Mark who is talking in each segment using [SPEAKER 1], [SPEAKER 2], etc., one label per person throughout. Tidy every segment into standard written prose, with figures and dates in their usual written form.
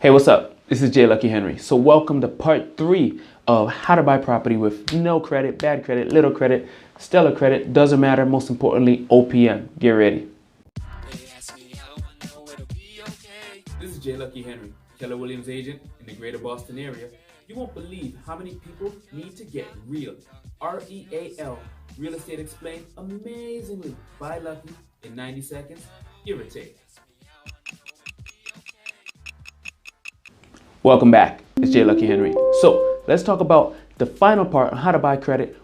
[SPEAKER 1] Hey, what's up? This is J. Lucky Henry. So welcome to part 3 of how to buy property with no credit, bad credit, little credit, stellar credit, doesn't matter. Most importantly, OPM. Get ready. This is J. Lucky Henry, Keller Williams agent in the greater Boston area. You won't believe how many people need to get real. R-E-A-L. Real estate explained amazingly by Lucky in 90 seconds. Irritate. Welcome back. It's J. Lucky Henry. So let's talk about the final part on how to buy property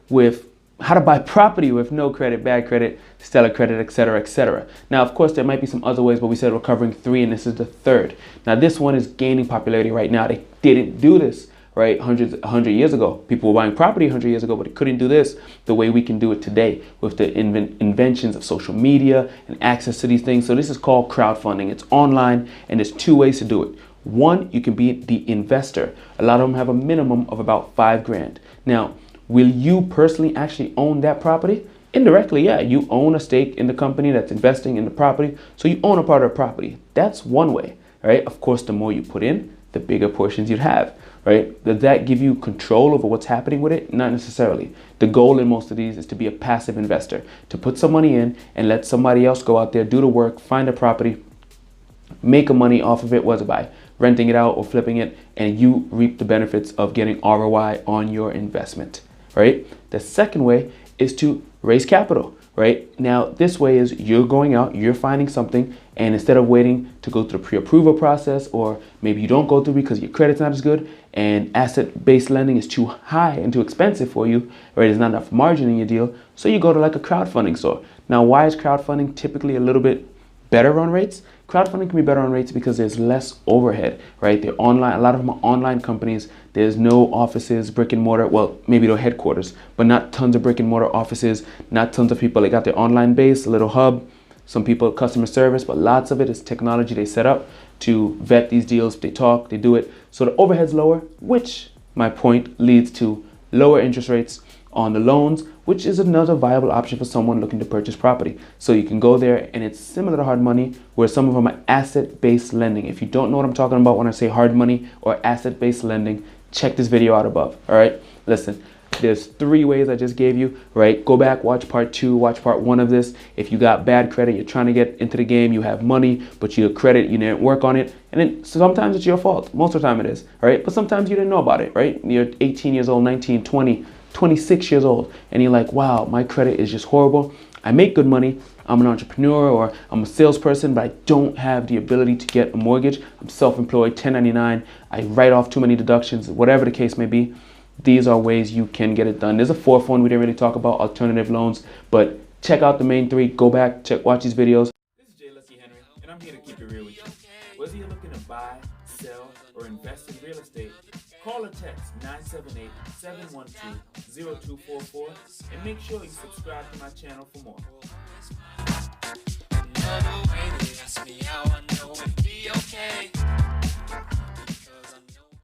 [SPEAKER 1] with no credit, bad credit, stellar credit, etc., etc. Now, of course, there might be some other ways, but we said we're covering 3, and this is the 3rd. Now, this one is gaining popularity right now. They didn't do this, right, 100 years ago. People were buying property 100 years ago, but they couldn't do this the way we can do it today with the inventions of social media and access to these things. So this is called crowdfunding. It's online, and there's 2 ways to do it. One, you can be the investor. A lot of them have a minimum of about $5 grand. Now, will you personally actually own that property? Indirectly, yeah, you own a stake in the company that's investing in the property, so you own a part of the property. That's one way, right? Of course, the more you put in, the bigger portions you'd have, right? Does that give you control over what's happening with it? Not necessarily. The goal in most of these is to be a passive investor, to put some money in and let somebody else go out there, do the work, find a property, make money off of it, whether by renting it out or flipping it, and you reap the benefits of getting ROI on your investment, right? The second way is to raise capital, right? Now, this way is you're going out, you're finding something, and instead of waiting to go through the pre-approval process, or maybe you don't go through because your credit's not as good and asset-based lending is too high and too expensive for you, right? There's not enough margin in your deal, so you go to like a crowdfunding store. Now, why is crowdfunding typically a little bit better on rates? Crowdfunding can be better on rates because there's less overhead, right? They're online. A lot of them are online companies. There's no offices, brick and mortar. Well, maybe no headquarters, but not tons of brick and mortar offices, not tons of people. They got their online base, a little hub, some people customer service, but lots of it is technology they set up to vet these deals. They talk, they do it. So the overhead's lower, which, my point, leads to lower interest rates on the loans, which is another viable option for someone looking to purchase property. So you can go there, and it's similar to hard money, where some of them are asset-based lending. If you don't know what I'm talking about when I say hard money or asset-based lending, check this video out above, all right? Listen, there's 3 ways I just gave you, right? Go back, watch part 2, watch part 1 of this. If you got bad credit, you're trying to get into the game, you have money, but your credit, you didn't work on it, and then sometimes it's your fault. Most of the time it is, right? But sometimes you didn't know about it, right? You're 18 years old, 19, 20, 26 years old, and you're like, wow, my credit is just horrible. I make good money. I'm an entrepreneur or I'm a salesperson, but I don't have the ability to get a mortgage. I'm self-employed, 1099. I write off too many deductions, whatever the case may be. These are ways you can get it done. There's a 4th one we didn't really talk about, alternative loans, but check out the main 3. Go back, watch these videos. This is J. Lucky Henry, and I'm here to keep it real with you. Whether you're looking to buy, sell, or invest in real estate, call or text 978-712-0244 and make sure you subscribe to my channel for more.